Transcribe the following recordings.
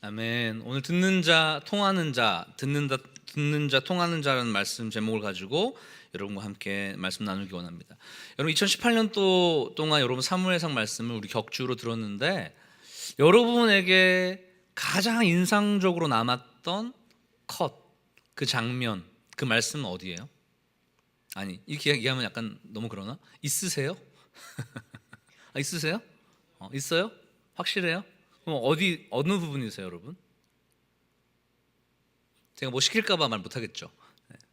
아멘. 오늘 듣는 자, 통하는 자, 듣는 자, 통하는 자라는 말씀 제목을 가지고 여러분과 함께 말씀 나누기 원합니다. 여러분 2018년도 동안 여러분 사무엘상 말씀을 우리 격주로 들었는데 여러분에게 가장 인상적으로 남았던 그 장면, 그 말씀은 어디예요? 아니 이렇게 얘기하면 약간 너무 그러나? 있으세요? 있으세요? 있어요? 확실해요? 그럼 어느 부분이세요, 여러분? 제가 뭐 시킬까봐 말 못하겠죠.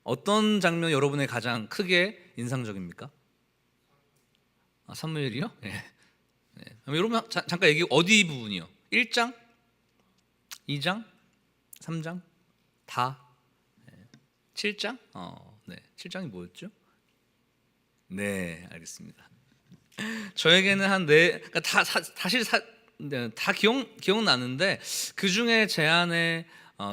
어떤 장면 여러분의 가장 크게 인상적입니까? 사무엘이요? 네. 그럼 여러분 잠깐 얘기 어디 부분이요? 1장? 2장? 3장? 다? 7장? 네. 7장이 뭐였죠? 네, 알겠습니다. 저에게는 그러니까 다 기억나는데 그 중에 제 안에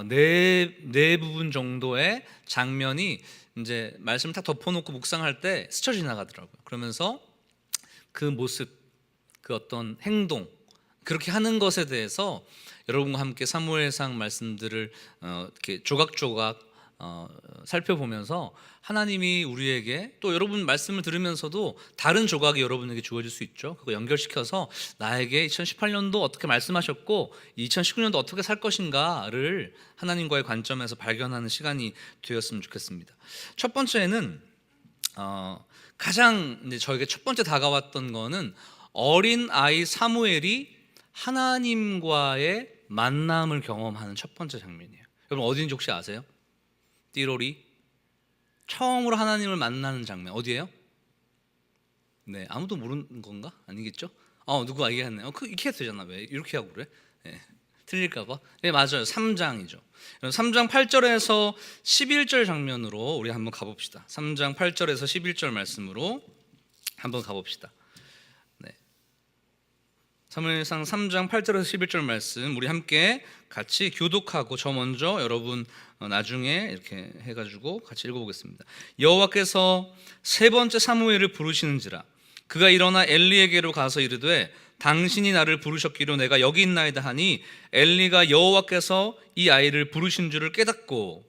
네 부분 정도의 장면이 이제 말씀을 딱 덮어놓고 묵상할 때 스쳐 지나가더라고요. 그러면서 그 모습, 그 어떤 행동, 그렇게 하는 것에 대해서 여러분과 함께 사무엘상 말씀들을 이렇게 조각조각 살펴보면서 하나님이 우리에게 또 여러분 말씀을 들으면서도 다른 조각이 여러분에게 주어질 수 있죠. 그거 연결시켜서 나에게 2018년도 어떻게 말씀하셨고 2019년도 어떻게 살 것인가를 하나님과의 관점에서 발견하는 시간이 되었으면 좋겠습니다. 첫 번째는 가장 이제 저에게 첫 번째 다가왔던 거는 어린 아이 사무엘이 하나님과의 만남을 경험하는 첫 번째 장면이에요. 여러분 어디인지 혹시 아세요? 띠로리 처음으로 하나님을 만나는 장면 어디예요? 네, 아무도 모르는 건가? 아니겠죠? 누가 얘기했네요. 이렇게 해도 되잖아. 왜 이렇게 하고 그래? 네, 틀릴까봐. 네, 맞아요. 3장이죠. 3장 8절에서 11절 장면으로 우리 한번 가봅시다. 3장 8절에서 11절 말씀으로 한번 가봅시다. 사무엘상 3장 8절에서 11절 말씀 우리 함께 같이 교독하고 저 먼저 여러분 나중에 이렇게 해가지고 같이 읽어보겠습니다. 여호와께서 세 번째 사무엘을 부르시는지라 그가 일어나 엘리에게로 가서 이르되 당신이 나를 부르셨기로 내가 여기 있나이다 하니 엘리가 여호와께서 이 아이를 부르신 줄을 깨닫고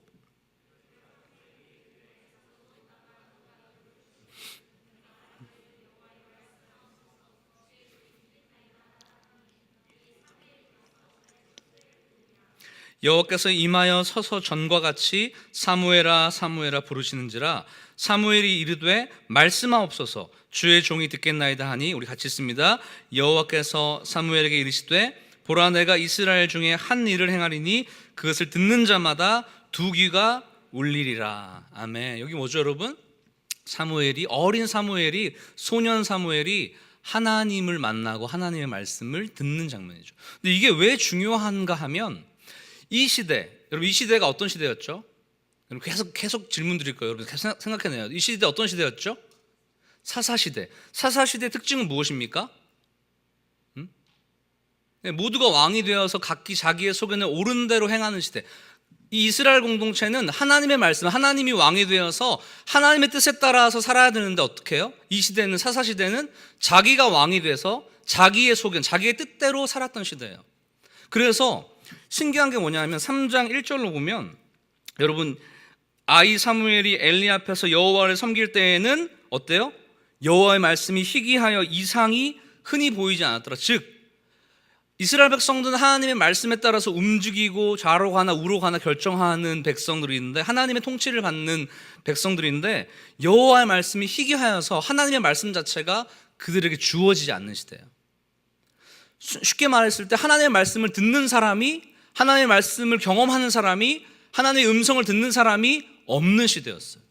여호와께서 임하여 서서 전과 같이 사무엘아 사무엘아 부르시는지라 사무엘이 이르되 말씀하옵소서 주의 종이 듣겠나이다 하니 우리 같이 읽습니다. 여호와께서 사무엘에게 이르시되 보라 내가 이스라엘 중에 한 일을 행하리니 그것을 듣는 자마다 두 귀가 울리리라. 아멘. 여기 뭐죠 여러분? 어린 사무엘이 소년 사무엘이 하나님을 만나고 하나님의 말씀을 듣는 장면이죠. 근데 이게 왜 중요한가 하면 이 시대, 여러분 이 시대가 어떤 시대였죠? 여러분 계속 질문 드릴 거예요. 여러분 계속 생각해내요. 이 시대 어떤 시대였죠? 사사시대. 사사시대의 특징은 무엇입니까? 네, 모두가 왕이 되어서 각기 자기의 소견에 옳은 대로 행하는 시대. 이 이스라엘 공동체는 하나님의 말씀, 하나님이 왕이 되어서 하나님의 뜻에 따라서 살아야 되는데 어떻게 해요? 이 시대는 사사시대는 자기가 왕이 돼서 자기의 소견, 자기의 뜻대로 살았던 시대예요. 그래서 신기한 게 뭐냐면 3장 1절로 보면 여러분 아이 사무엘이 엘리 앞에서 여호와를 섬길 때에는 어때요? 여호와의 말씀이 희귀하여 이상이 흔히 보이지 않았더라. 즉 이스라엘 백성들은 하나님의 말씀에 따라서 움직이고 좌로 가나 우로 가나 결정하는 백성들인데 하나님의 통치를 받는 백성들인데 여호와의 말씀이 희귀하여서 하나님의 말씀 자체가 그들에게 주어지지 않는 시대예요. 쉽게 말했을 때 하나님의 말씀을 듣는 사람이 하나님의 말씀을 경험하는 사람이 하나님의 음성을 듣는 사람이 없는 시대였어요.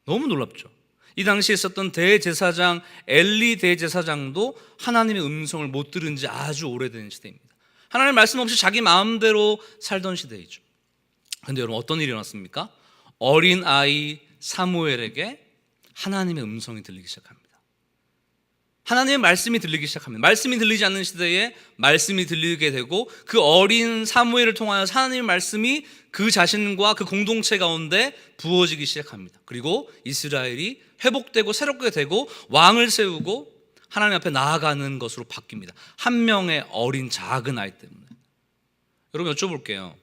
너무 놀랍죠. 이 당시에 있었던 대제사장 엘리 대제사장도 하나님의 음성을 못 들은 지 아주 오래된 시대입니다. 하나님의 말씀 없이 자기 마음대로 살던 시대이죠. 그런데 여러분 어떤 일이 일어났습니까? 어린 아이 사무엘에게 하나님의 음성이 들리기 시작합니다. 하나님의 말씀이 들리기 시작합니다. 말씀이 들리지 않는 시대에 말씀이 들리게 되고 그 어린 사무엘을 통하여 하나님의 말씀이 그 자신과 그 공동체 가운데 부어지기 시작합니다. 그리고 이스라엘이 회복되고 새롭게 되고 왕을 세우고 하나님 앞에 나아가는 것으로 바뀝니다. 한 명의 어린 작은 아이 때문에. 여러분 여쭤볼게요.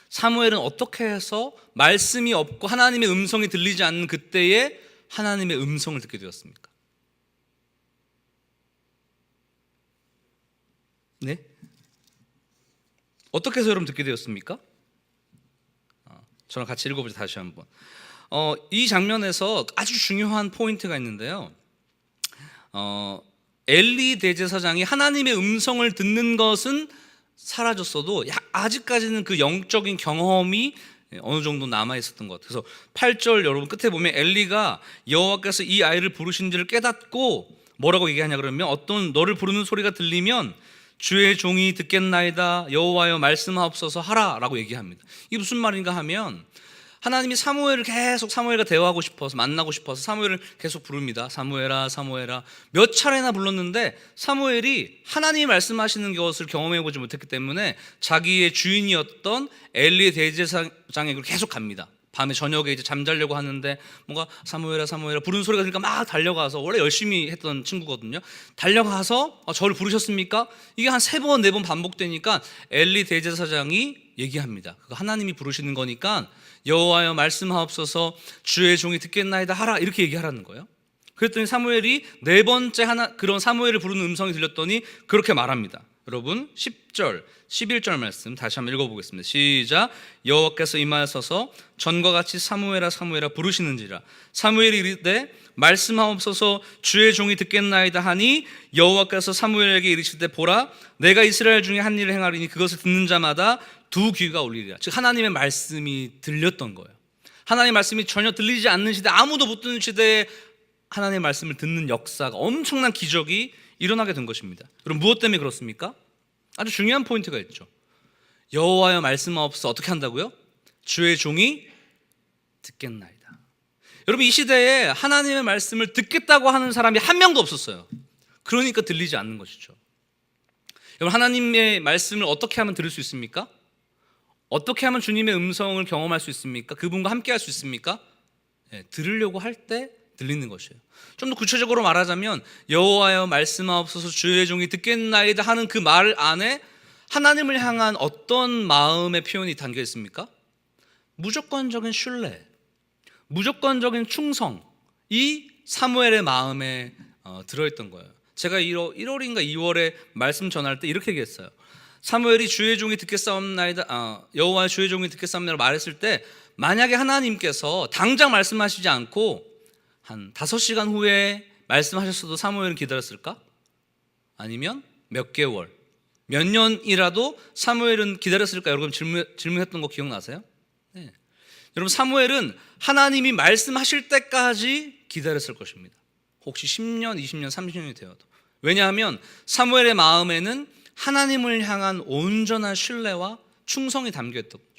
사무엘은 어떻게 해서 말씀이 없고 하나님의 음성이 들리지 않는 그때에 하나님의 음성을 듣게 되었습니까? 네? 어떻게 해서 여러분 듣게 되었습니까? 저랑 같이 읽어보죠. 다시 한번. 이 장면에서 아주 중요한 포인트가 있는데요. 엘리 대제사장이 하나님의 음성을 듣는 것은 사라졌어도 아직까지는 그 영적인 경험이 어느 정도 남아 있었던 것 같아서 8절 여러분 끝에 보면 엘리가 여호와께서 이 아이를 부르신지를 깨닫고 뭐라고 얘기하냐 그러면 어떤 너를 부르는 소리가 들리면 주의 종이 듣겠나이다 여호와여 말씀하옵소서 하라라고 얘기합니다. 이게 무슨 말인가 하면 하나님이 사무엘을 계속 사무엘과 대화하고 싶어서 만나고 싶어서 사무엘을 계속 부릅니다. 사무엘아 사무엘아 몇 차례나 불렀는데 사무엘이 하나님이 말씀하시는 것을 경험해보지 못했기 때문에 자기의 주인이었던 엘리의 대제사장에게 계속 갑니다. 밤에 저녁에 이제 잠자려고 하는데 뭔가 사무엘아 사무엘아 부르는 소리가 들으니까 막 달려가서 원래 열심히 했던 친구거든요. 달려가서 저를 부르셨습니까? 이게 한 3번 4번 반복되니까 엘리 대제사장이 얘기합니다. 하나님이 부르시는 거니까 여호와여 말씀하옵소서 주의 종이 듣겠나이다 하라 이렇게 얘기하라는 거예요. 그랬더니 사무엘이 4번째 그런 사무엘을 부르는 음성이 들렸더니 그렇게 말합니다. 여러분 10절 11절 말씀 다시 한번 읽어보겠습니다. 시작. 여호와께서 임하여서 전과 같이 사무엘아 사무엘아 부르시는지라 사무엘이 이르되 말씀하옵소서 주의 종이 듣겠나이다 하니 여호와께서 사무엘에게 이르시되 보라 내가 이스라엘 중에 한 일을 행하리니 그것을 듣는 자마다 2귀가 울리리라. 즉 하나님의 말씀이 들렸던 거예요. 하나님의 말씀이 전혀 들리지 않는 시대 아무도 못 듣는 시대에 하나님의 말씀을 듣는 역사가 엄청난 기적이 일어나게 된 것입니다. 그럼 무엇 때문에 그렇습니까? 아주 중요한 포인트가 있죠. 여호와여 말씀하옵소서 어떻게 한다고요? 주의 종이 듣겠나이다. 여러분 이 시대에 하나님의 말씀을 듣겠다고 하는 사람이 한 명도 없었어요. 그러니까 들리지 않는 것이죠. 여러분 하나님의 말씀을 어떻게 하면 들을 수 있습니까? 어떻게 하면 주님의 음성을 경험할 수 있습니까? 그분과 함께 할 수 있습니까? 들으려고 할 때 들리는 것이에요. 좀 더 구체적으로 말하자면 여호와여 말씀하옵소서 주의 종이 듣겠나이다 하는 그 말 안에 하나님을 향한 어떤 마음의 표현이 담겨 있습니까? 무조건적인 신뢰, 무조건적인 충성, 이 사무엘의 마음에 들어있던 거예요. 제가 1월인가 2월에 말씀 전할 때 이렇게 얘기했어요. 사무엘이 주의 종이 듣겠사옵나이다 여호와 주의 종이 듣겠사옵나이다 말했을 때 만약에 하나님께서 당장 말씀하시지 않고 한 5시간 후에 말씀하셨어도 사무엘은 기다렸을까? 아니면 몇 개월, 몇 년이라도 사무엘은 기다렸을까? 여러분 질문했던 거 기억나세요? 네. 여러분 사무엘은 하나님이 말씀하실 때까지 기다렸을 것입니다. 혹시 10년, 20년, 30년이 되어도. 왜냐하면 사무엘의 마음에는 하나님을 향한 온전한 신뢰와 충성이 담겨있던 거죠.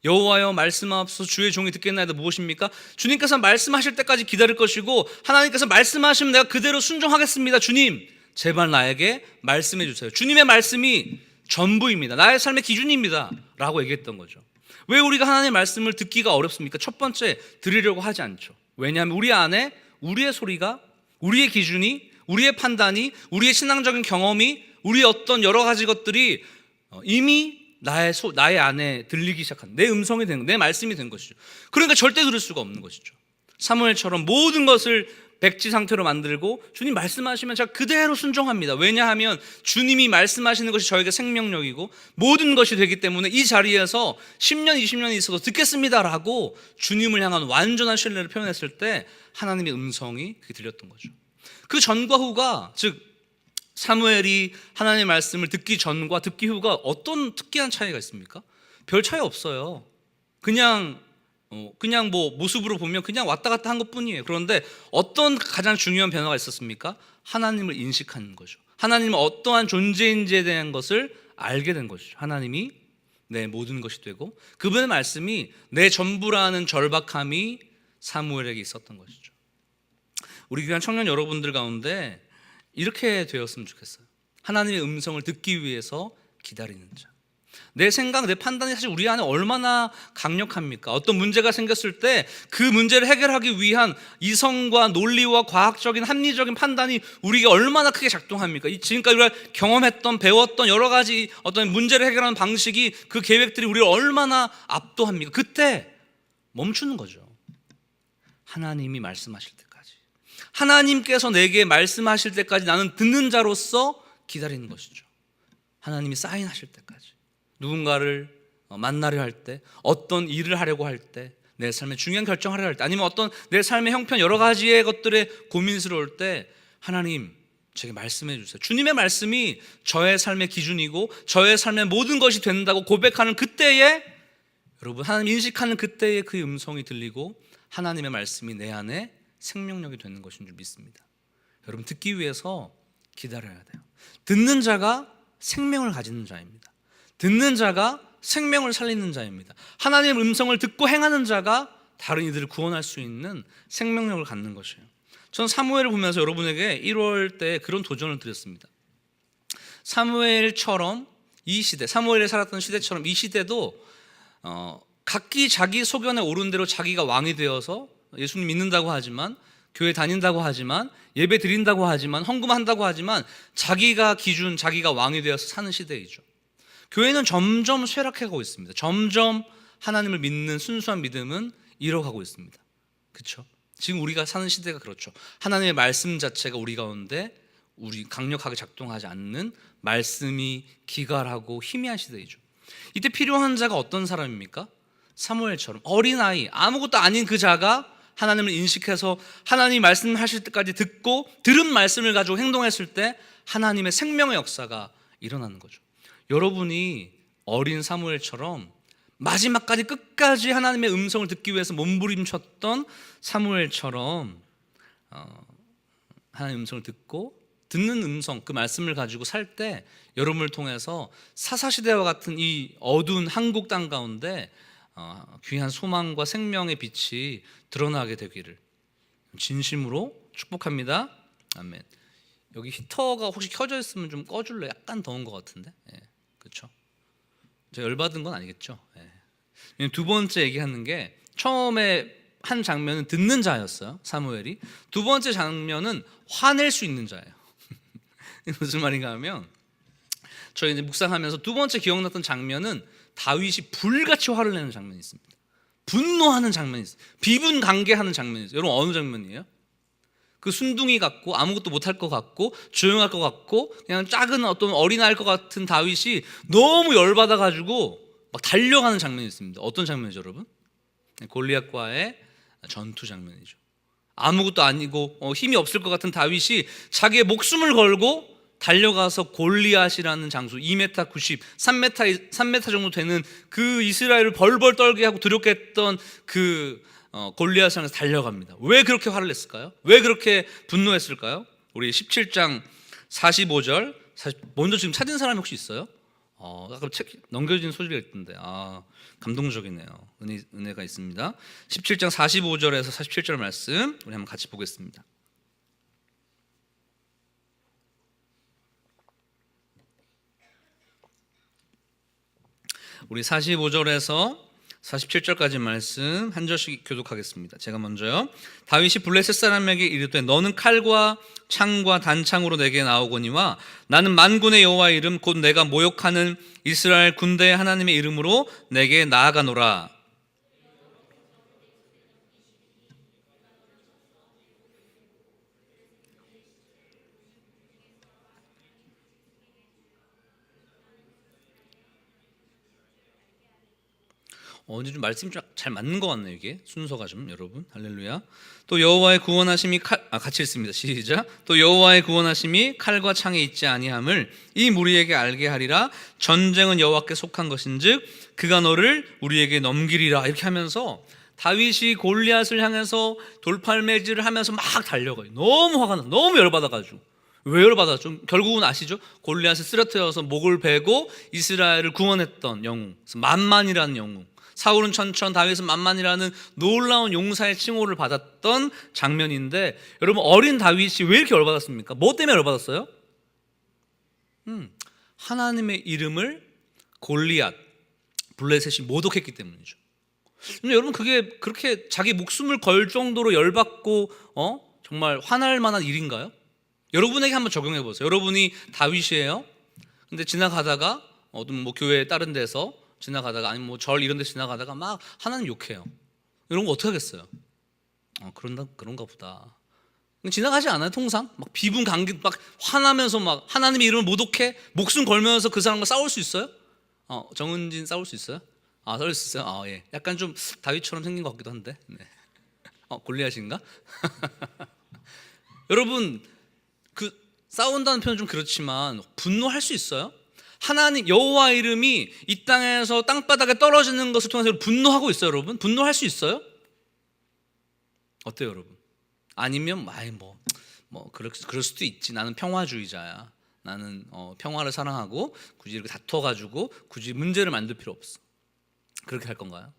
여호와여 말씀하옵소서 주의 종이 듣겠나이다 무엇입니까? 주님께서 말씀하실 때까지 기다릴 것이고 하나님께서 말씀하시면 내가 그대로 순종하겠습니다. 주님 제발 나에게 말씀해 주세요. 주님의 말씀이 전부입니다. 나의 삶의 기준입니다 라고 얘기했던 거죠. 왜 우리가 하나님의 말씀을 듣기가 어렵습니까? 첫 번째 들으려고 하지 않죠. 왜냐하면 우리 안에 우리의 소리가, 우리의 기준이, 우리의 판단이, 우리의 신앙적인 경험이, 우리의 어떤 여러 가지 것들이 이미 나의 안에 들리기 시작한 내 음성이 된, 내 말씀이 된 것이죠. 그러니까 절대 들을 수가 없는 것이죠. 사무엘처럼 모든 것을 백지 상태로 만들고 주님 말씀하시면 제가 그대로 순종합니다. 왜냐하면 주님이 말씀하시는 것이 저에게 생명력이고 모든 것이 되기 때문에 이 자리에서 10년, 20년이 있어도 듣겠습니다라고 주님을 향한 완전한 신뢰를 표현했을 때 하나님의 음성이 그게 들렸던 거죠. 그 전과 후가, 즉 사무엘이 하나님의 말씀을 듣기 전과 듣기 후가 어떤 특이한 차이가 있습니까? 별 차이 없어요. 그냥 뭐 모습으로 보면 그냥 왔다 갔다 한 것뿐이에요. 그런데 어떤 가장 중요한 변화가 있었습니까? 하나님을 인식하는 거죠. 하나님은 어떠한 존재인지에 대한 것을 알게 된 것이죠. 하나님이 내 모든 것이 되고 그분의 말씀이 내 전부라는 절박함이 사무엘에게 있었던 것이죠. 우리 귀한 청년 여러분들 가운데 이렇게 되었으면 좋겠어요. 하나님의 음성을 듣기 위해서 기다리는 자. 내 생각, 내 판단이 사실 우리 안에 얼마나 강력합니까? 어떤 문제가 생겼을 때 그 문제를 해결하기 위한 이성과 논리와 과학적인 합리적인 판단이 우리에게 얼마나 크게 작동합니까? 지금까지 우리가 경험했던, 배웠던 여러 가지 어떤 문제를 해결하는 방식이, 그 계획들이 우리를 얼마나 압도합니까? 그때 멈추는 거죠. 하나님이 말씀하실 때까지, 하나님께서 내게 말씀하실 때까지 나는 듣는 자로서 기다리는 것이죠. 하나님이 사인하실 때까지. 누군가를 만나려 할 때, 어떤 일을 하려고 할 때, 내 삶에 중요한 결정을 하려 할 때, 아니면 어떤 내 삶의 형편 여러 가지의 것들에 고민스러울 때 하나님 제게 말씀해 주세요. 주님의 말씀이 저의 삶의 기준이고 저의 삶의 모든 것이 된다고 고백하는 그때에, 여러분, 하나님 인식하는 그때에 그 음성이 들리고 하나님의 말씀이 내 안에 생명력이 되는 것인 줄 믿습니다. 여러분, 듣기 위해서 기다려야 돼요. 듣는 자가 생명을 가지는 자입니다. 듣는 자가 생명을 살리는 자입니다. 하나님의 음성을 듣고 행하는 자가 다른 이들을 구원할 수 있는 생명력을 갖는 것이에요. 저는 사무엘을 보면서 여러분에게 1월 때 그런 도전을 드렸습니다. 사무엘처럼 이 시대, 사무엘이 살았던 시대처럼 이 시대도 각기 자기 소견에 오른 대로 자기가 왕이 되어서 예수님 믿는다고 하지만, 교회 다닌다고 하지만, 예배 드린다고 하지만, 헌금한다고 하지만 자기가 기준, 자기가 왕이 되어서 사는 시대이죠. 교회는 점점 쇠락해가고 있습니다. 점점 하나님을 믿는 순수한 믿음은 잃어가고 있습니다. 그렇죠? 지금 우리가 사는 시대가 그렇죠. 하나님의 말씀 자체가 우리 가운데 강력하게 작동하지 않는, 말씀이 기갈하고 희미한 시대이죠. 이때 필요한 자가 어떤 사람입니까? 사무엘처럼 어린아이, 아무것도 아닌 그 자가 하나님을 인식해서 하나님이 말씀하실 때까지 듣고 들은 말씀을 가지고 행동했을 때 하나님의 생명의 역사가 일어나는 거죠. 여러분이 어린 사무엘처럼 마지막까지 끝까지 하나님의 음성을 듣기 위해서 몸부림쳤던 사무엘처럼 하나님의 음성을 듣고 듣는 음성, 그 말씀을 가지고 살 때 여러분을 통해서 사사시대와 같은 이 어두운 한국 땅 가운데 귀한 소망과 생명의 빛이 드러나게 되기를 진심으로 축복합니다. 아멘. 여기 히터가 혹시 켜져 있으면 좀 꺼줄래? 약간 더운 것 같은데. 예, 그렇죠? 제가 열받은 건 아니겠죠? 예. 두 번째 얘기하는 게, 처음에 한 장면은 듣는 자였어요, 사무엘이. 두 번째 장면은 화낼 수 있는 자예요. 무슨 말인가 하면, 저희 이제 묵상하면서 두 번째 기억났던 장면은 다윗이 불같이 화를 내는 장면이 있습니다. 분노하는 장면이 있어요. 비분간개하는 장면이 있어요. 여러분, 어느 장면이에요? 그 순둥이 같고 아무것도 못할 것 같고 조용할 것 같고 그냥 작은 어떤 어린아이일 것 같은 다윗이 너무 열받아가지고 막 달려가는 장면이 있습니다. 어떤 장면이죠, 여러분? 골리앗과의 전투 장면이죠. 아무것도 아니고 힘이 없을 것 같은 다윗이 자기의 목숨을 걸고 달려가서 골리앗이라는 장수, 2m 90, 3m 정도 되는 그 이스라엘을 벌벌 떨게 하고 두렵게 했던 그 골리앗을 향해서 달려갑니다. 왜 그렇게 화를 냈을까요? 왜 그렇게 분노했을까요? 우리 17장 45절, 먼저 지금 찾은 사람이 혹시 있어요? 아까 책 넘겨진 소리가 있던데, 감동적이네요. 은혜가 있습니다. 17장 45절에서 47절 말씀 우리 한번 같이 보겠습니다. 우리 45절에서 47절까지 말씀 한 절씩 교독하겠습니다. 제가 먼저요. 다윗이 블레셋 사람에게 이르되 너는 칼과 창과 단창으로 내게 나오거니와 나는 만군의 여호와의 이름 곧 내가 모욕하는 이스라엘 군대의 하나님의 이름으로 내게 나아가노라. 이제 좀 말씀이 좀 잘 맞는 것 같네요. 이게 순서가 좀, 여러분, 할렐루야. 또 여호와의 구원하심이 같이 읽습니다. 시작. 또 여호와의 구원하심이 칼과 창에 있지 아니함을 이 무리에게 알게 하리라. 전쟁은 여호와께 속한 것인즉 그가 너를 우리에게 넘기리라. 이렇게 하면서 다윗이 골리앗을 향해서 돌팔매질을 하면서 막 달려가요. 너무 화가 나, 너무 열받아가지고. 왜 열받았죠? 결국은 아시죠? 골리앗을 쓰러뜨려서 목을 베고 이스라엘을 구원했던 영웅, 만만이라는 영웅. 사울은 천천, 다윗은 만만이라는 놀라운 용사의 칭호를 받았던 장면인데, 여러분, 어린 다윗이 왜 이렇게 열받았습니까? 뭐 때문에 열받았어요? 하나님의 이름을 골리앗, 블레셋이 모독했기 때문이죠. 근데 여러분 그게 그렇게 자기 목숨을 걸 정도로 열받고 정말 화날 만한 일인가요? 여러분에게 한번 적용해 보세요. 여러분이 다윗이에요. 근데 지나가다가 어떤 뭐 교회 다른 데서 지나가다가 아니면 뭐 절 이런 데 지나가다가 막 하나님 욕해요. 이런 거 어떻게 하겠어요? 그런가 보다. 지나가지 않아요? 통상 막 비분 감기 막 화나면서 막 하나님의 이름을 모독해 목숨 걸면서 그 사람과 싸울 수 있어요? 정은진 싸울 수 있어요? 싸울 수 있어요? 예. 약간 좀 다윗처럼 생긴 것 같기도 한데. 네. 골리앗인가? 여러분 그 싸운다는 표현 좀 그렇지만 분노할 수 있어요? 하나님 여호와 이름이 이 땅에서 땅바닥에 떨어지는 것을 통해서 분노하고 있어요, 여러분? 분노할 수 있어요? 어때요, 여러분? 아니면 그럴 수도 있지. 나는 평화주의자야. 나는 평화를 사랑하고 굳이 이렇게 다퉈가지고 굳이 문제를 만들 필요 없어. 그렇게 할 건가요?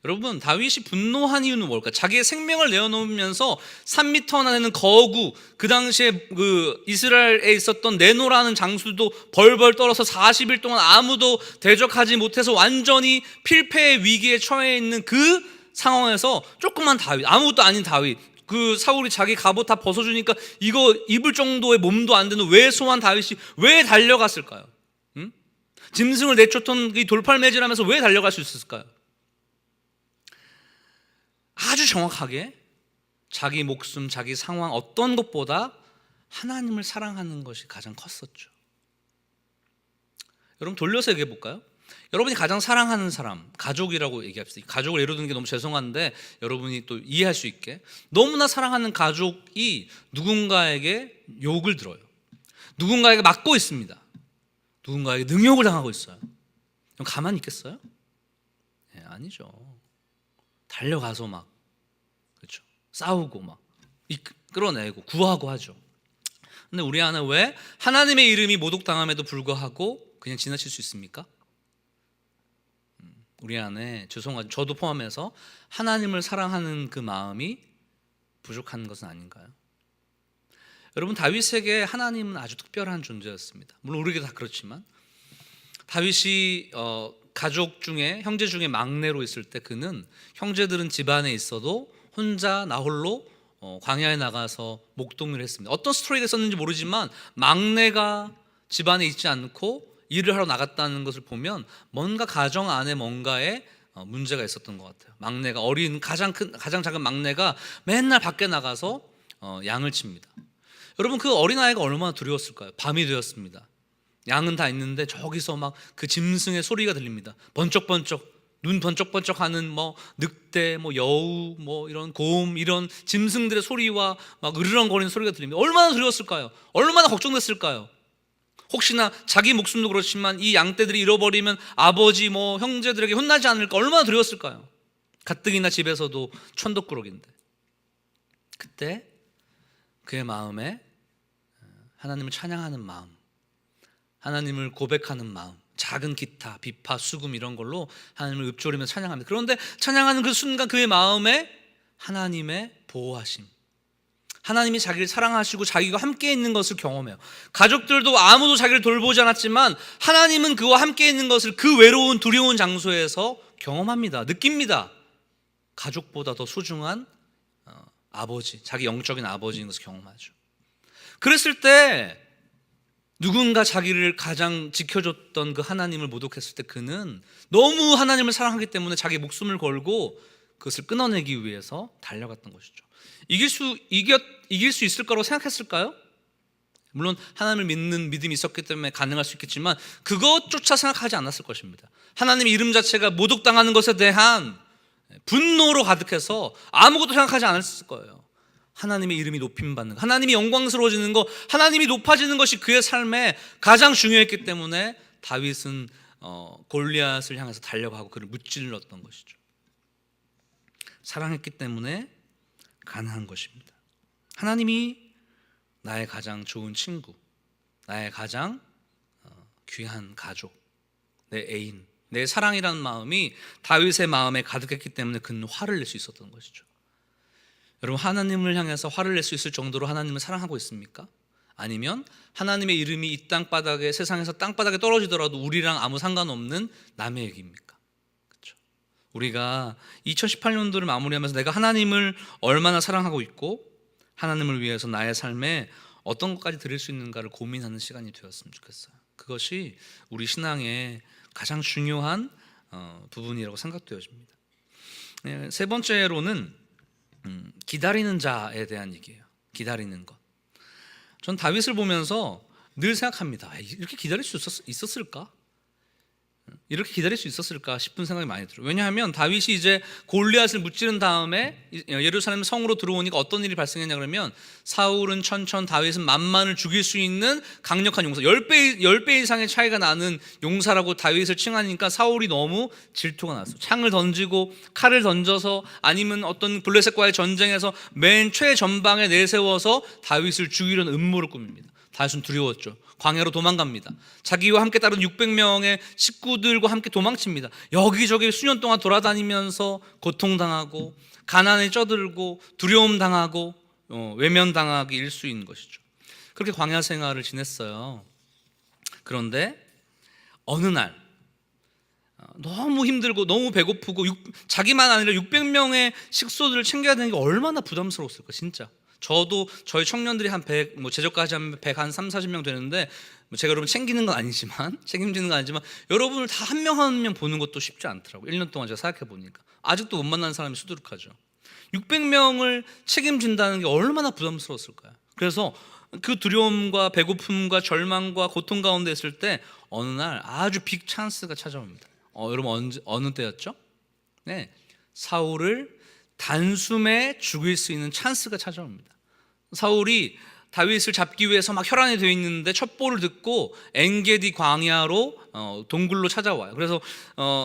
여러분 다윗이 분노한 이유는 뭘까? 자기의 생명을 내어놓으면서 3m나 되는 거구, 그 당시에 그 이스라엘에 있었던 네노라는 장수도 벌벌 떨어서 40일 동안 아무도 대적하지 못해서 완전히 필패의 위기에 처해 있는 그 상황에서 조그만 다윗, 아무것도 아닌 다윗, 그 사울이 자기 갑옷 다 벗어주니까 이거 입을 정도의 몸도 안 되는 왜소한 다윗이 왜 달려갔을까요? 짐승을 내쫓던 이 돌팔매질하면서 왜 달려갈 수 있었을까요? 아주 정확하게 자기 목숨, 자기 상황 어떤 것보다 하나님을 사랑하는 것이 가장 컸었죠. 여러분 돌려서 얘기해 볼까요? 여러분이 가장 사랑하는 사람, 가족이라고 얘기합시다. 가족을 예로 드는 게 너무 죄송한데 여러분이 또 이해할 수 있게, 너무나 사랑하는 가족이 누군가에게 욕을 들어요. 누군가에게 맞고 있습니다. 누군가에게 능욕을 당하고 있어요. 그럼 가만히 있겠어요? 네, 아니죠. 달려가서 막 그렇죠. 싸우고 막 끌어내고 구하고 하죠. 근데 우리 안에 왜 하나님의 이름이 모독당함에도 불구하고 그냥 지나칠 수 있습니까? 우리 안에 죄송하지만 저도 포함해서 하나님을 사랑하는 그 마음이 부족한 것은 아닌가요? 여러분 다윗에게 하나님은 아주 특별한 존재였습니다. 물론 우리에게 다 그렇지만 다윗이 가족 중에 형제 중에 막내로 있을 때 그는 형제들은 집안에 있어도 혼자 나 홀로 광야에 나가서 목동을 했습니다. 어떤 스토리가 있었는지 모르지만 막내가 집안에 있지 않고 일을 하러 나갔다는 것을 보면 뭔가 가정 안에 뭔가에 문제가 있었던 것 같아요. 막내가 어린 가장 작은 막내가 맨날 밖에 나가서 양을 칩니다. 여러분 그 어린아이가 얼마나 두려웠을까요? 밤이 되었습니다. 양은 다 있는데 저기서 막 그 짐승의 소리가 들립니다. 번쩍번쩍 눈 번쩍번쩍하는 뭐 늑대, 뭐 여우, 뭐 이런 곰, 이런 짐승들의 소리와 막 으르렁거리는 소리가 들립니다. 얼마나 두려웠을까요? 얼마나 걱정됐을까요? 혹시나 자기 목숨도 그렇지만 이 양떼들이 잃어버리면 아버지 뭐 형제들에게 혼나지 않을까 얼마나 두려웠을까요? 가뜩이나 집에서도 천덕꾸러기인데. 그때 그의 마음에 하나님을 찬양하는 마음, 하나님을 고백하는 마음, 작은 기타, 비파, 수금 이런 걸로 하나님을 읊조리면서 찬양합니다. 그런데 찬양하는 그 순간 그의 마음에 하나님의 보호하심, 하나님이 자기를 사랑하시고 자기가 함께 있는 것을 경험해요. 가족들도 아무도 자기를 돌보지 않았지만 하나님은 그와 함께 있는 것을 그 외로운 두려운 장소에서 경험합니다. 느낍니다. 가족보다 더 소중한 아버지, 자기 영적인 아버지인 것을 경험하죠. 그랬을 때 누군가 자기를 가장 지켜줬던 그 하나님을 모독했을 때 그는 너무 하나님을 사랑하기 때문에 자기 목숨을 걸고 그것을 끊어내기 위해서 달려갔던 것이죠. 이길 수 있을 거라고 생각했을까요? 물론 하나님을 믿는 믿음이 있었기 때문에 가능할 수 있겠지만 그것조차 생각하지 않았을 것입니다. 하나님의 이름 자체가 모독당하는 것에 대한 분노로 가득해서 아무것도 생각하지 않았을 거예요. 하나님의 이름이 높임받는 것, 하나님이 영광스러워지는 것, 하나님이 높아지는 것이 그의 삶에 가장 중요했기 때문에 다윗은 골리앗을 향해서 달려가고 그를 무찔렀던 것이죠. 사랑했기 때문에 가능한 것입니다. 하나님이 나의 가장 좋은 친구, 나의 가장 귀한 가족, 내 애인, 내 사랑이라는 마음이 다윗의 마음에 가득했기 때문에 그는 화를 낼 수 있었던 것이죠. 여러분 하나님을 향해서 화를 낼 수 있을 정도로 하나님을 사랑하고 있습니까? 아니면 하나님의 이름이 이 땅바닥에, 세상에서 땅바닥에 떨어지더라도 우리랑 아무 상관없는 남의 얘기입니까? 그렇죠? 우리가 2018년도를 마무리하면서 내가 하나님을 얼마나 사랑하고 있고 하나님을 위해서 나의 삶에 어떤 것까지 드릴 수 있는가를 고민하는 시간이 되었으면 좋겠어요. 그것이 우리 신앙의 가장 중요한 부분이라고 생각되어집니다. 세 번째로는 기다리는 자에 대한 얘기예요. 기다리는 것. 전 다윗을 보면서 늘 생각합니다. 이렇게 기다릴 수 있었을까? 이렇게 기다릴 수 있었을까 싶은 생각이 많이 들어요. 왜냐하면 다윗이 이제 골리앗을 무찌른 다음에 예루살렘 성으로 들어오니까 어떤 일이 발생했냐 그러면 사울은 천천, 다윗은 만만을 죽일 수 있는 강력한 용사, 10배 이상의 차이가 나는 용사라고 다윗을 칭하니까 사울이 너무 질투가 났어요. 창을 던지고 칼을 던져서 아니면 어떤 블레셋과의 전쟁에서 맨 최전방에 내세워서 다윗을 죽이려는 음모를 꾸밉니다. 다윗은 두려웠죠. 광야로 도망갑니다. 자기와 함께 따른 600명의 식구들과 함께 도망칩니다. 여기저기 수년 동안 돌아다니면서 고통당하고 가난에 쪄들고 두려움당하고 외면당하기 일수인 것이죠. 그렇게 광야 생활을 지냈어요. 그런데 어느 날 너무 힘들고 너무 배고프고 자기만 아니라 600명의 식소들을 챙겨야 되는 게 얼마나 부담스러웠을까 진짜. 저도 저희 청년들이 한 100, 제적까지 하면 100, 한 3, 40명 되는데 제가 여러분 책임지는 건 아니지만 여러분을 다 한 명 한 명 보는 것도 쉽지 않더라고요. 1년 동안 제가 생각해 보니까 아직도 못 만난 사람이 수두룩하죠. 600명을 책임진다는 게 얼마나 부담스러웠을까요? 그래서 그 두려움과 배고픔과 절망과 고통 가운데 있을 때 어느 날 아주 빅 찬스가 찾아옵니다. 여러분 어느 때였죠? 네, 사울을 단숨에 죽일 수 있는 찬스가 찾아옵니다. 사울이 다윗을 잡기 위해서 막 혈안이 되어 있는데 첩보를 듣고 엔게디 광야로 동굴로 찾아와요. 그래서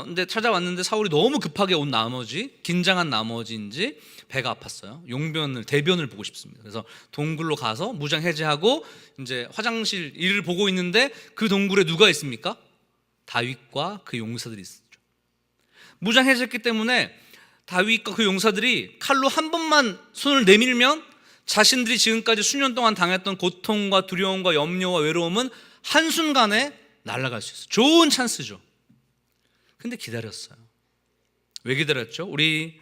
근데 찾아왔는데 사울이 너무 급하게 온 나머지, 긴장한 나머지인지 배가 아팠어요. 대변을 보고 싶습니다. 그래서 동굴로 가서 무장 해제하고 이제 화장실 일을 보고 있는데 그 동굴에 누가 있습니까? 다윗과 그 용사들이 있었죠. 무장 해제했기 때문에 다윗과 그 용사들이 칼로 한 번만 손을 내밀면 자신들이 지금까지 수년 동안 당했던 고통과 두려움과 염려와 외로움은 한순간에 날아갈 수 있어요. 좋은 찬스죠. 근데 기다렸어요. 왜 기다렸죠? 우리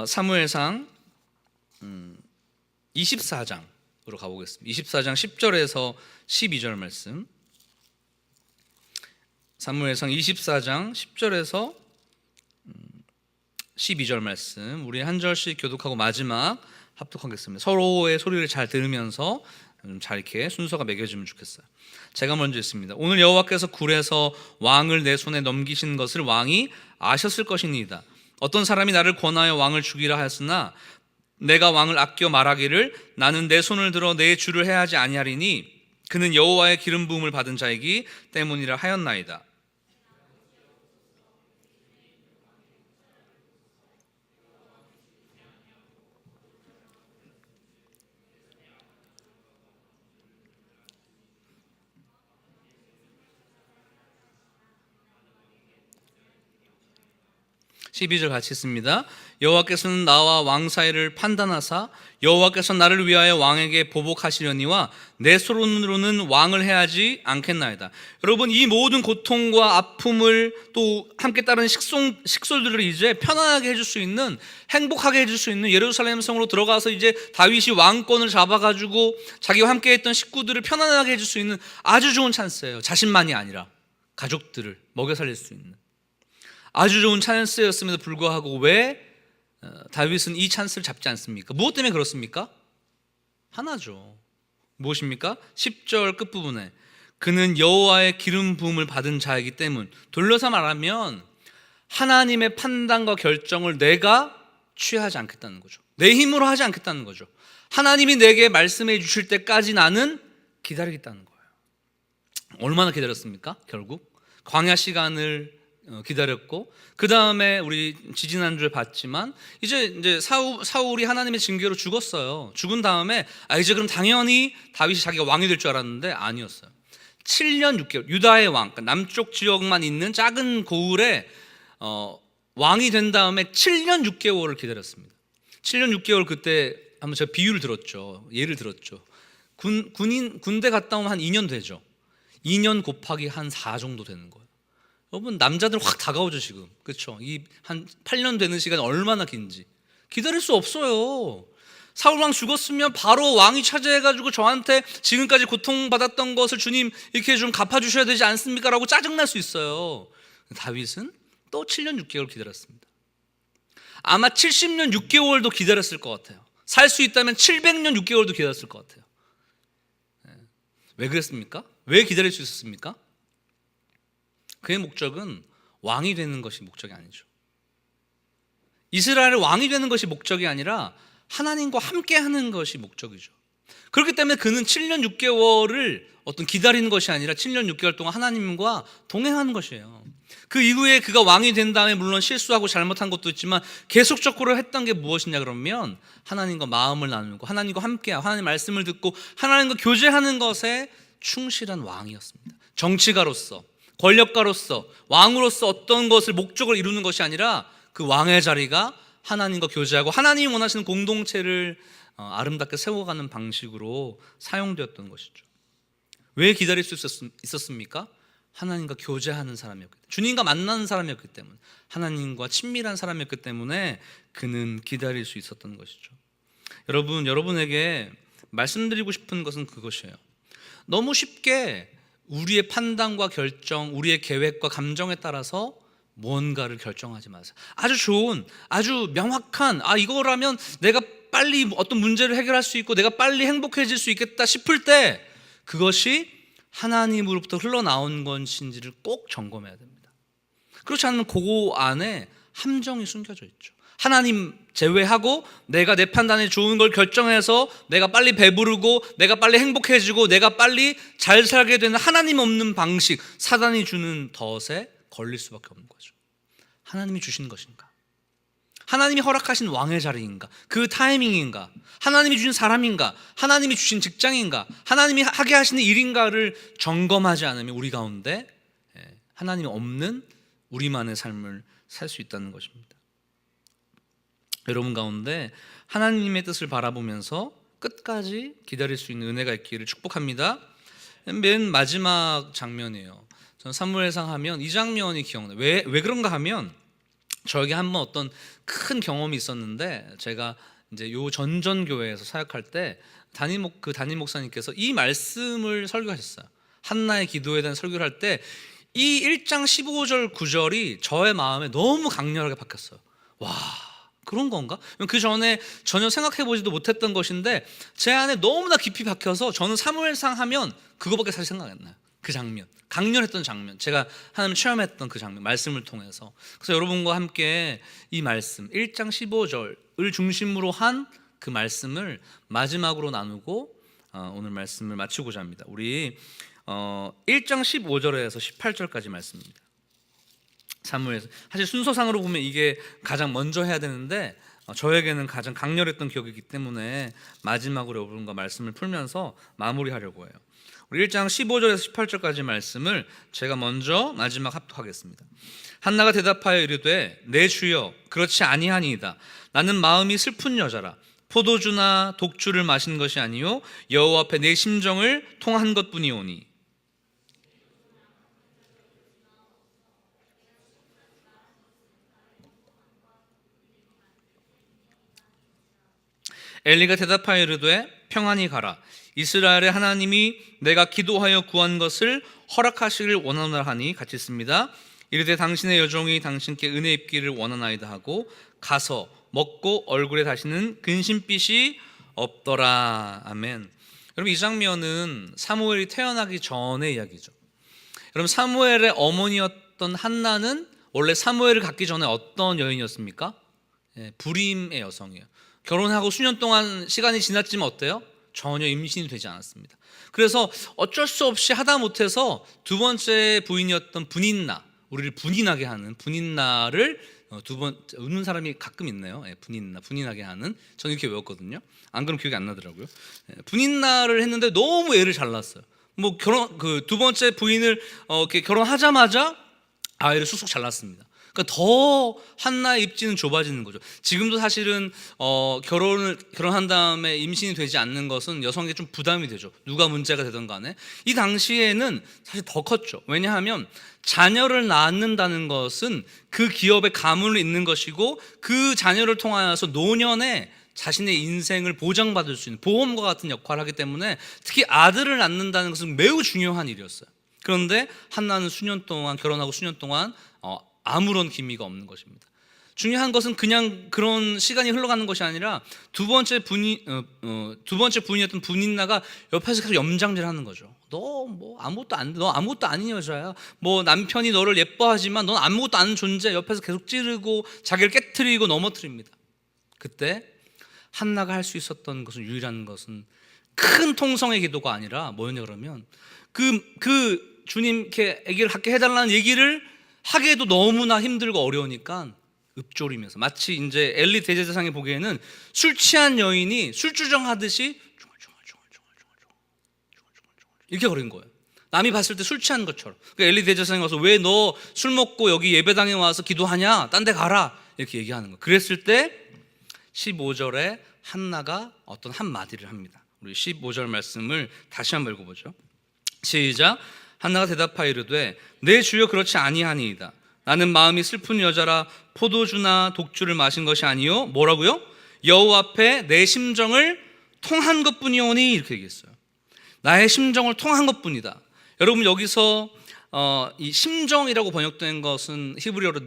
사무엘상 24장으로 가보겠습니다. 24장 10절에서 12절 말씀. 사무엘상 24장 10절에서 12절 말씀, 우리 한 절씩 교독하고 마지막 합독하겠습니다. 서로의 소리를 잘 들으면서 잘 이렇게 순서가 매겨지면 좋겠어요. 제가 먼저 읽습니다. 오늘 여호와께서 굴에서 왕을 내 손에 넘기신 것을 왕이 아셨을 것이니이다. 어떤 사람이 나를 권하여 왕을 죽이라 하였으나 내가 왕을 아껴 말하기를 나는 내 손을 들어 내 주를 해하지 아니하리니 그는 여호와의 기름 부음을 받은 자이기 때문이라 하였나이다. 12절 같이 있습니다. 여호와께서는 나와 왕 사이를 판단하사 여호와께서 나를 위하여 왕에게 보복하시려니와 내 손으로는 왕을 해하지 않겠나이다. 여러분, 이 모든 고통과 아픔을 또 함께 따른 식솔들을 이제 편안하게 해줄 수 있는, 행복하게 해줄 수 있는 예루살렘 성으로 들어가서 이제 다윗이 왕권을 잡아가지고 자기와 함께 했던 식구들을 편안하게 해줄 수 있는 아주 좋은 찬스예요. 자신만이 아니라 가족들을 먹여 살릴 수 있는 아주 좋은 찬스였음에도 불구하고 왜 다윗은 이 찬스를 잡지 않습니까? 무엇 때문에 그렇습니까? 하나죠. 무엇입니까? 10절 끝부분에 그는 여호와의 기름 부음을 받은 자이기 때문. 돌려서 말하면 하나님의 판단과 결정을 내가 취하지 않겠다는 거죠. 내 힘으로 하지 않겠다는 거죠. 하나님이 내게 말씀해 주실 때까지 나는 기다리겠다는 거예요. 얼마나 기다렸습니까? 결국 광야 시간을 기다렸고, 그 다음에 우리 지지난주에 봤지만 이제 사울이 하나님의 징계로 죽었어요. 죽은 다음에 이제 그럼 당연히 다윗이 자기가 왕이 될 줄 알았는데 아니었어요. 7년 6개월 유다의 왕, 그러니까 남쪽 지역만 있는 작은 고을에 왕이 된 다음에 7년 6개월을 기다렸습니다. 7년 6개월, 그때 한번 제가 예를 들었죠. 군대 갔다 오면 한 2년 되죠. 2년 곱하기 한 4 정도 되는 거예요. 여러분, 남자들 확 다가오죠 지금. 그렇죠? 이 한 8년 되는 시간이 얼마나 긴지 기다릴 수 없어요. 사울왕 죽었으면 바로 왕이 차지해가지고 저한테 지금까지 고통받았던 것을 주님 이렇게 좀 갚아주셔야 되지 않습니까? 라고 짜증날 수 있어요. 다윗은 또 7년 6개월 기다렸습니다. 아마 70년 6개월도 기다렸을 것 같아요. 살 수 있다면 700년 6개월도 기다렸을 것 같아요. 왜 그랬습니까? 왜 기다릴 수 있었습니까? 그의 목적은 왕이 되는 것이 목적이 아니죠. 이스라엘의 왕이 되는 것이 목적이 아니라 하나님과 함께 하는 것이 목적이죠. 그렇기 때문에 그는 7년 6개월을 어떤 기다리는 것이 아니라 7년 6개월 동안 하나님과 동행하는 것이에요. 그 이후에 그가 왕이 된 다음에 물론 실수하고 잘못한 것도 있지만 계속적으로 했던 게 무엇이냐 그러면 하나님과 마음을 나누고 하나님과 함께하고 하나님 말씀을 듣고 하나님과 교제하는 것에 충실한 왕이었습니다. 정치가로서, 권력가로서, 왕으로서 어떤 것을 목적을 이루는 것이 아니라 그 왕의 자리가 하나님과 교제하고 하나님이 원하시는 공동체를 아름답게 세워가는 방식으로 사용되었던 것이죠. 왜 기다릴 수 있었습니까? 하나님과 교제하는 사람이었기 때문에, 주님과 만나는 사람이었기 때문에, 하나님과 친밀한 사람이었기 때문에 그는 기다릴 수 있었던 것이죠. 여러분에게 말씀드리고 싶은 것은 그것이에요. 너무 쉽게 우리의 판단과 결정, 우리의 계획과 감정에 따라서 무언가를 결정하지 마세요. 아주 좋은, 아주 명확한, 이거라면 내가 빨리 어떤 문제를 해결할 수 있고 내가 빨리 행복해질 수 있겠다 싶을 때 그것이 하나님으로부터 흘러나온 것인지를 꼭 점검해야 됩니다. 그렇지 않으면 그 안에 함정이 숨겨져 있죠. 하나님 제외하고 내가 내 판단에 좋은 걸 결정해서 내가 빨리 배부르고 내가 빨리 행복해지고 내가 빨리 잘 살게 되는 하나님 없는 방식, 사단이 주는 덫에 걸릴 수밖에 없는 거죠. 하나님이 주신 것인가? 하나님이 허락하신 왕의 자리인가? 그 타이밍인가? 하나님이 주신 사람인가? 하나님이 주신 직장인가? 하나님이 하게 하시는 일인가를 점검하지 않으면 우리 가운데 하나님이 없는 우리만의 삶을 살 수 있다는 것입니다. 여러분 가운데 하나님의 뜻을 바라보면서 끝까지 기다릴 수 있는 은혜가 있기를 축복합니다. 맨 마지막 장면이에요. 저는 사무엘상 하면 이 장면이 기억나요. 왜 그런가 하면 저에게 한번 어떤 큰 경험이 있었는데, 제가 이제 요 전전교회에서 사역할 때 담임 목사님께서 이 말씀을 설교하셨어요. 한나의 기도에 대한 설교를 할 때 이 1장 15절 9절이 저의 마음에 너무 강렬하게 박혔어요. 와, 그런 건가? 그 전에 전혀 생각해보지도 못했던 것인데 제 안에 너무나 깊이 박혀서 저는 사무엘상 하면 그거밖에 사실 생각 안 나요. 그 장면, 강렬했던 장면, 제가 하나님 체험했던 그 장면, 말씀을 통해서. 그래서 여러분과 함께 이 말씀 1장 15절을 중심으로 한 그 말씀을 마지막으로 나누고 오늘 말씀을 마치고자 합니다. 우리 1장 15절에서 18절까지 말씀입니다. 사무엘서, 사실 순서상으로 보면 이게 가장 먼저 해야 되는데 저에게는 가장 강렬했던 기억이기 때문에 마지막으로 여러분과 말씀을 풀면서 마무리하려고 해요. 우리 1장 15절에서 18절까지 말씀을 제가 먼저 마지막 합독하겠습니다. 한나가 대답하여 이르되 내 주여 그렇지 아니하니이다. 나는 마음이 슬픈 여자라. 포도주나 독주를 마신 것이 아니요 여호와 앞에 내 심정을 통한 것뿐이오니. 엘리가 대답하여 이르되 평안히 가라. 이스라엘의 하나님이 내가 기도하여 구한 것을 허락하시기를 원하노라 하니 같이 있습니다. 이르되 당신의 여종이 당신께 은혜 입기를 원하나이다 하고 가서 먹고 얼굴에 다시는 근심빛이 없더라. 아멘. 여러분, 이 장면은 사무엘이 태어나기 전의 이야기죠. 여러분, 사무엘의 어머니였던 한나는 원래 사무엘을 갖기 전에 어떤 여인이었습니까? 불임의 여성이에요. 결혼하고 수년 동안 시간이 지났지만 어때요? 전혀 임신이 되지 않았습니다. 그래서 어쩔 수 없이 하다 못해서 두 번째 부인이었던 분인나, 우리를 분인하게 하는 분인나를 웃는 사람이 가끔 있네요. 분인하게 하는, 저는 이렇게 외웠거든요. 안 그러면 기억이 안 나더라고요. 분인나를 했는데 너무 애를 잘 낳았어요. 두 번째 부인을 이렇게 결혼하자마자 아이를 쑥쑥 잘 낳았습니다. 그러니까 더 한나의 입지는 좁아지는 거죠. 지금도 사실은 결혼한 다음에 임신이 되지 않는 것은 여성에게 좀 부담이 되죠. 누가 문제가 되든 간에. 이 당시에는 사실 더 컸죠. 왜냐하면 자녀를 낳는다는 것은 그 기업의 가문을 잇는 것이고, 그 자녀를 통하여서 노년에 자신의 인생을 보장받을 수 있는 보험과 같은 역할을 하기 때문에 특히 아들을 낳는다는 것은 매우 중요한 일이었어요. 그런데 한나는 결혼하고 수년 동안 아무런 기미가 없는 것입니다. 중요한 것은 그냥 그런 시간이 흘러가는 것이 아니라 두 번째 부인이었던 분인나가 옆에서 계속 염장질하는 거죠. 너 아무것도 아닌 여자야. 뭐 남편이 너를 예뻐하지만 넌 아무것도 아닌 존재. 옆에서 계속 찌르고 자기를 깨트리고 넘어뜨립니다. 그때 한나가 할 수 있었던 것은, 유일한 것은 큰 통성의 기도가 아니라 뭐였냐 그러면 그 주님께 아기를 갖게 해달라는 얘기를 하기에도 너무나 힘들고 어려우니까 읊조리면서, 마치 이제 엘리 대제사장이 보기에는 술 취한 여인이 술주정하듯이 이렇게 거린 거예요. 남이 봤을 때 술 취한 것처럼. 그러니까 엘리 대제사장이 와서 왜 너 술 먹고 여기 예배당에 와서 기도하냐? 딴 데 가라. 이렇게 얘기하는 거예요. 그랬을 때 15절에 한나가 어떤 한마디를 합니다. 우리 15절 말씀을 다시 한번 읽어보죠. 시작. 한나가 대답하여 이르되 내 주여 그렇지 아니하니이다. 나는 마음이 슬픈 여자라 포도주나 독주를 마신 것이 아니요. 뭐라고요? 여호와 앞에 내 심정을 통한 것뿐이오니, 이렇게 얘기했어요. 나의 심정을 통한 것뿐이다. 여러분, 여기서 이 심정이라고 번역된 것은 히브리어로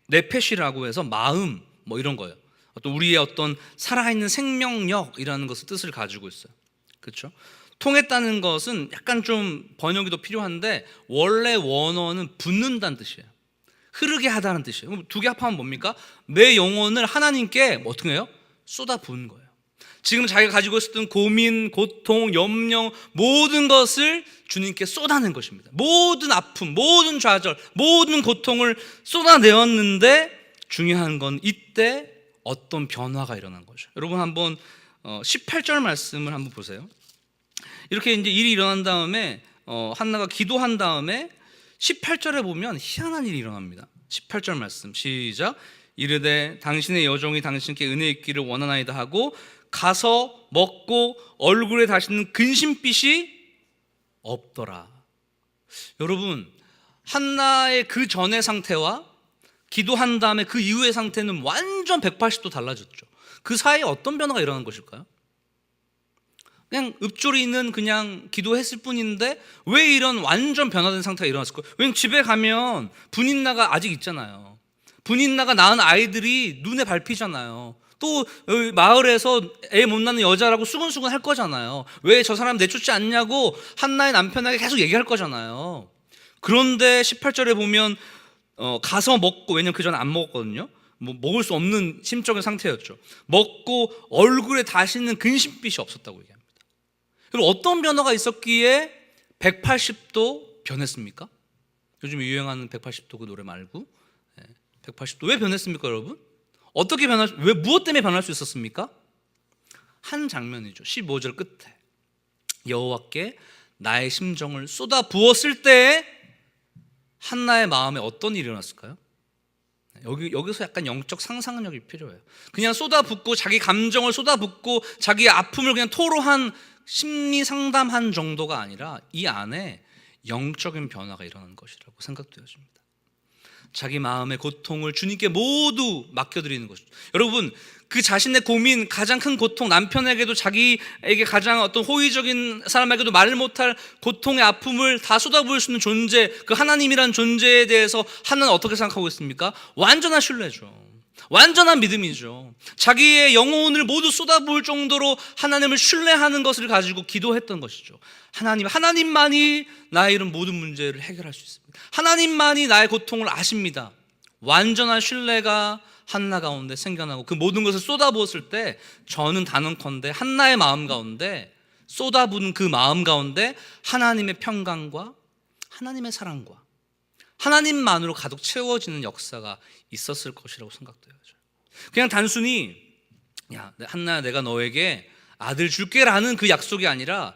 네페시라고 해서 마음 뭐 이런 거예요. 어떤 우리의 어떤 살아있는 생명력이라는 것을 뜻을 가지고 있어요. 그렇죠? 통했다는 것은 약간 좀 번역이 더 필요한데, 원래 원어는 붓는다는 뜻이에요. 흐르게 하다는 뜻이에요. 그럼 두 개 합하면 뭡니까? 내 영혼을 하나님께 어떻게 해요? 쏟아 부은 거예요. 지금 자기가 가지고 있었던 고민, 고통, 염려, 모든 것을 주님께 쏟아낸 것입니다. 모든 아픔, 모든 좌절, 모든 고통을 쏟아내었는데, 중요한 건 이때 어떤 변화가 일어난 거죠. 여러분, 한번 18절 말씀을 한번 보세요. 이렇게 이제 일이 일어난 다음에 한나가 기도한 다음에 18절에 보면 희한한 일이 일어납니다. 18절 말씀 시작. 이르되 당신의 여종이 당신께 은혜 있기를 원하나이다 하고 가서 먹고 얼굴에 다시는 근심빛이 없더라. 여러분, 한나의 그 전의 상태와 기도한 다음에 그 이후의 상태는 완전 180도 달라졌죠. 그 사이에 어떤 변화가 일어난 것일까요? 그냥 읊조리는 그냥 기도했을 뿐인데 왜 이런 완전 변화된 상태가 일어났을까요? 왜냐면 집에 가면 분인나가 아직 있잖아요. 분인나가 낳은 아이들이 눈에 밟히잖아요. 또 마을에서 애 못 낳는 여자라고 수근수근 할 거잖아요. 왜 저 사람 내쫓지 않냐고 한나의 남편에게 계속 얘기할 거잖아요. 그런데 18절에 보면 가서 먹고, 왜냐면 그 전에 안 먹었거든요. 뭐 먹을 수 없는 심적인 상태였죠. 먹고 얼굴에 다시는 근심빛이 없었다고 얘기합니다. 그럼 어떤 변화가 있었기에 180도 변했습니까? 요즘 유행하는 180도 그 노래 말고 180도 왜 변했습니까, 여러분? 어떻게 왜 무엇 때문에 변할 수 있었습니까? 한 장면이죠. 15절 끝에 여호와께 나의 심정을 쏟아 부었을 때 한나의 마음에 어떤 일이 일어났을까요? 여기서 약간 영적 상상력이 필요해요. 그냥 쏟아붓고 자기 감정을 쏟아붓고 자기의 아픔을 그냥 토로한 심리 상담한 정도가 아니라 이 안에 영적인 변화가 일어나는 것이라고 생각되어집니다. 자기 마음의 고통을 주님께 모두 맡겨드리는 것이죠. 여러분, 그 자신의 고민, 가장 큰 고통, 남편에게도 자기에게 가장 어떤 호의적인 사람에게도 말 못할 고통의 아픔을 다 쏟아부을 수 있는 존재, 그 하나님이라는 존재에 대해서 하나는 어떻게 생각하고 있습니까? 완전한 신뢰죠. 완전한 믿음이죠. 자기의 영혼을 모두 쏟아부을 정도로 하나님을 신뢰하는 것을 가지고 기도했던 것이죠. 하나님만이 나의 이런 모든 문제를 해결할 수 있습니다. 하나님만이 나의 고통을 아십니다. 완전한 신뢰가 한나 가운데 생겨나고 그 모든 것을 쏟아부었을 때 저는 단언컨대 한나의 마음 가운데, 쏟아부은 그 마음 가운데 하나님의 평강과 하나님의 사랑과 하나님만으로 가득 채워지는 역사가 있었을 것이라고 생각돼요. 그냥 단순히 야 한나야 내가 너에게 아들 줄게라는 그 약속이 아니라,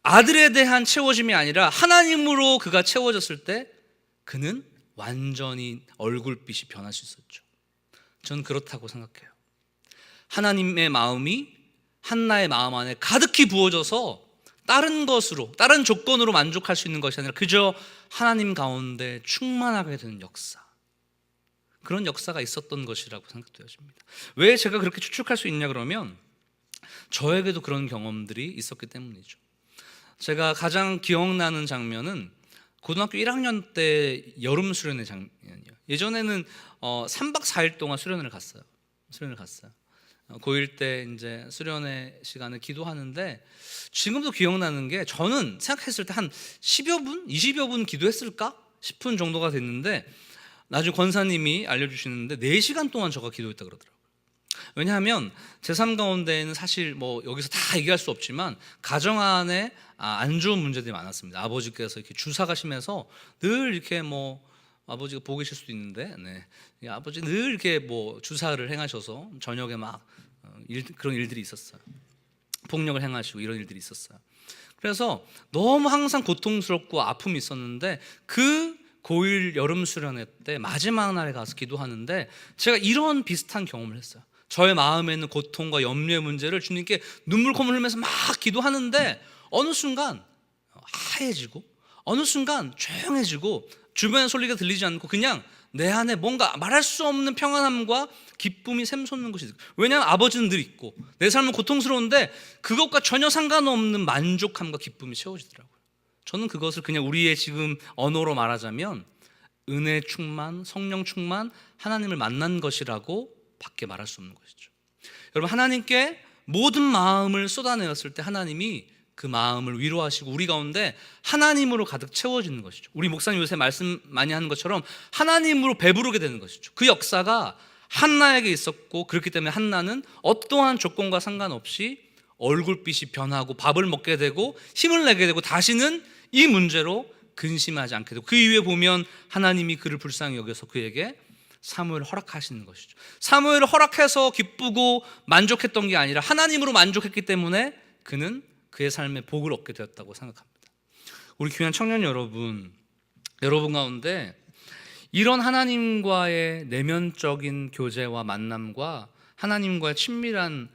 아들에 대한 채워짐이 아니라 하나님으로 그가 채워졌을 때 그는 완전히 얼굴빛이 변할 수 있었죠. 저는 그렇다고 생각해요. 하나님의 마음이 한나의 마음 안에 가득히 부어져서 다른 것으로, 다른 조건으로 만족할 수 있는 것이 아니라 그저 하나님 가운데 충만하게 되는 역사, 그런 역사가 있었던 것이라고 생각되어집니다. 왜 제가 그렇게 추측할 수 있냐 그러면 저에게도 그런 경험들이 있었기 때문이죠. 제가 가장 기억나는 장면은 고등학교 1학년 때 여름 수련회 장면이에요. 예전에는 3박 4일 동안 수련을 갔어요. 고1 때 이제 수련회 시간에 기도하는데 지금도 기억나는 게, 저는 생각했을 때 한 10여 분, 20여 분 기도했을까 싶은 정도가 됐는데 나중에 권사님이 알려주시는데 4시간 동안 저가 기도했다 그러더라고요. 왜냐하면 제 삶 가운데에는 사실 뭐 여기서 다 얘기할 수 없지만 가정 안에 안 좋은 문제들이 많았습니다. 아버지께서 이렇게 주사가 심해서 늘 이렇게 뭐, 아버지가 보고 계실 수도 있는데, 아버지 늘 이렇게 뭐 주사를 행하셔서 저녁에 막 그런 일들이 있었어요. 폭력을 행하시고 이런 일들이 있었어요. 그래서 너무 항상 고통스럽고 아픔이 있었는데 그 고1 여름 수련회 때 마지막 날에 가서 기도하는데 제가 이런 비슷한 경험을 했어요. 저의 마음에 있는 고통과 염려의 문제를 주님께 눈물 콧물 흘리면서 막 기도하는데 어느 순간 하얘지고 어느 순간 조용해지고 주변의 소리가 들리지 않고 그냥 내 안에 뭔가 말할 수 없는 평안함과 기쁨이 샘솟는 것이 있어요. 왜냐하면 아버지는 늘 있고 내 삶은 고통스러운데 그것과 전혀 상관없는 만족함과 기쁨이 채워지더라고요. 저는 그것을 그냥 우리의 지금 언어로 말하자면 은혜 충만, 성령 충만, 하나님을 만난 것이라고 밖에 말할 수 없는 것이죠. 여러분, 하나님께 모든 마음을 쏟아내었을 때 하나님이 그 마음을 위로하시고 우리 가운데 하나님으로 가득 채워지는 것이죠. 우리 목사님 요새 말씀 많이 하는 것처럼 하나님으로 배부르게 되는 것이죠. 그 역사가 한나에게 있었고, 그렇기 때문에 한나는 어떠한 조건과 상관없이 얼굴빛이 변하고 밥을 먹게 되고 힘을 내게 되고 다시는 이 문제로 근심하지 않게 되고, 그 이후에 보면 하나님이 그를 불쌍히 여겨서 그에게 사무엘을 허락하시는 것이죠. 사무엘을 허락해서 기쁘고 만족했던 게 아니라 하나님으로 만족했기 때문에 그는 그의 삶에 복을 얻게 되었다고 생각합니다. 우리 귀한 청년 여러분 가운데 이런 하나님과의 내면적인 교제와 만남과 하나님과의 친밀한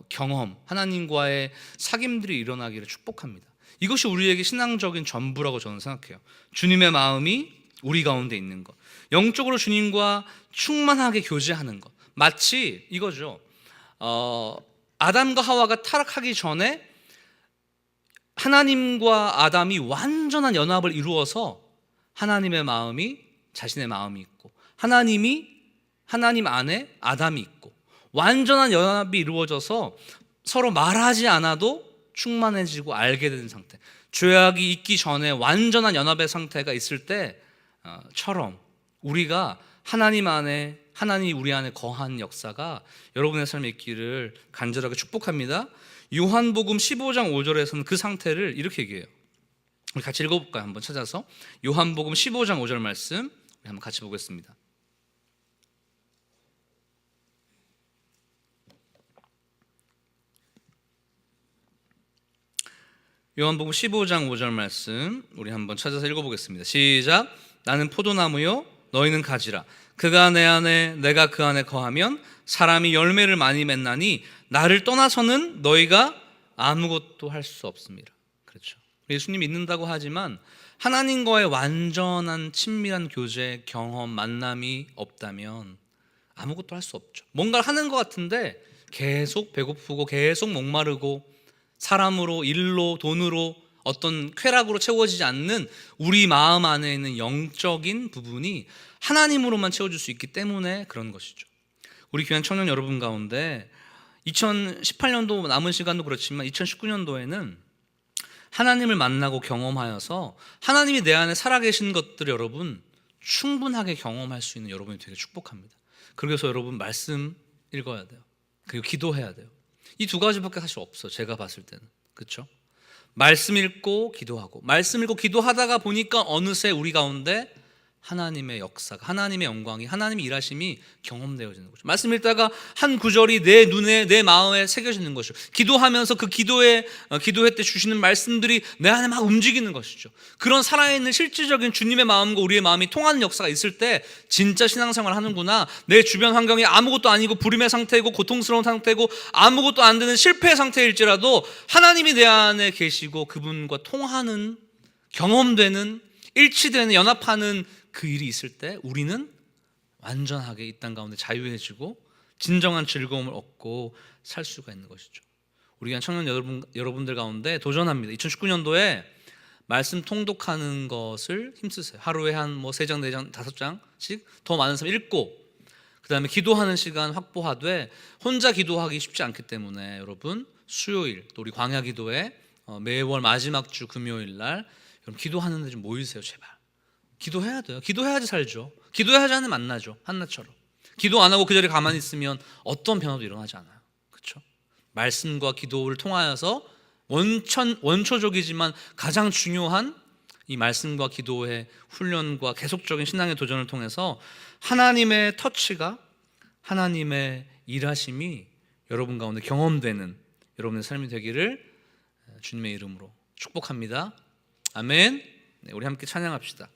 경험, 하나님과의 사귐들이 일어나기를 축복합니다. 이것이 우리에게 신앙적인 전부라고 저는 생각해요. 주님의 마음이 우리 가운데 있는 것, 영적으로 주님과 충만하게 교제하는 것. 마치 이거죠. 아담과 하와가 타락하기 전에 하나님과 아담이 완전한 연합을 이루어서 하나님의 마음이 자신의 마음이 있고 하나님 안에 아담이 있고 완전한 연합이 이루어져서 서로 말하지 않아도 충만해지고 알게 되는 상태, 죄악이 있기 전에 완전한 연합의 상태가 있을 때처럼 우리가 하나님 안에, 하나님이 우리 안에 거한 역사가 여러분의 삶에 있기를 간절하게 축복합니다. 요한복음 15장 5절에서는 그 상태를 이렇게 얘기해요. 우리 같이 읽어볼까요? 한번 찾아서 요한복음 15장 5절 말씀 우리 한번 같이 보겠습니다. 요한복음 15장 5절 말씀 우리 한번 찾아서 읽어보겠습니다. 시작. 나는 포도나무요 너희는 가지라. 그가 내 안에 내가 그 안에 거하면 사람이 열매를 많이 맺나니 나를 떠나서는 너희가 아무것도 할 수 없습니다. 그렇죠. 예수님 믿는다고 하지만 하나님과의 완전한 친밀한 교제, 경험, 만남이 없다면 아무것도 할 수 없죠. 뭔가를 하는 것 같은데 계속 배고프고 계속 목마르고 사람으로, 일로, 돈으로, 어떤 쾌락으로 채워지지 않는 우리 마음 안에 있는 영적인 부분이 하나님으로만 채워질 수 있기 때문에 그런 것이죠. 우리 귀한 청년 여러분 가운데 2018년도 남은 시간도 그렇지만 2019년도에는 하나님을 만나고 경험하여서 하나님이 내 안에 살아계신 것들 여러분 충분하게 경험할 수 있는 여러분이 되게 축복합니다. 그래서 여러분 말씀 읽어야 돼요. 그리고 기도해야 돼요. 이 두 가지밖에 사실 없어. 제가 봤을 때는. 그렇죠? 말씀 읽고 기도하고, 말씀 읽고 기도하다가 보니까 어느새 우리 가운데 하나님의 역사가, 하나님의 영광이, 하나님의 일하심이 경험되어지는 거죠. 말씀 읽다가 한 구절이 내 눈에, 내 마음에 새겨지는 것이죠. 기도하면서 그 기도회 때 주시는 말씀들이 내 안에 막 움직이는 것이죠. 그런 살아있는 실질적인 주님의 마음과 우리의 마음이 통하는 역사가 있을 때 진짜 신앙생활을 하는구나. 내 주변 환경이 아무것도 아니고 불임의 상태이고 고통스러운 상태고 아무것도 안 되는 실패의 상태일지라도 하나님이 내 안에 계시고 그분과 통하는, 경험되는, 일치되는, 연합하는 그 일이 있을 때 우리는 완전하게 이 땅 가운데 자유해지고 진정한 즐거움을 얻고 살 수가 있는 것이죠. 우리 한 청년 여러분들 가운데 도전합니다. 2019년도에 말씀 통독하는 것을 힘쓰세요. 하루에 한 3장, 4장, 5장씩 더 많은 사람 읽고, 그 다음에 기도하는 시간 확보하되, 혼자 기도하기 쉽지 않기 때문에 여러분 수요일 또 우리 광야 기도회 매월 마지막 주 금요일 날 여러분 기도하는 데 좀 모이세요. 제발 기도해야 돼요. 기도해야지 살죠. 기도해야지 하나님 만나죠. 한나처럼. 기도 안 하고 그 자리에 가만히 있으면 어떤 변화도 일어나지 않아요. 그렇죠? 말씀과 기도를 통하여서 원초적이지만 가장 중요한 이 말씀과 기도의 훈련과 계속적인 신앙의 도전을 통해서 하나님의 터치가, 하나님의 일하심이 여러분 가운데 경험되는 여러분의 삶이 되기를 주님의 이름으로 축복합니다. 아멘. 네, 우리 함께 찬양합시다.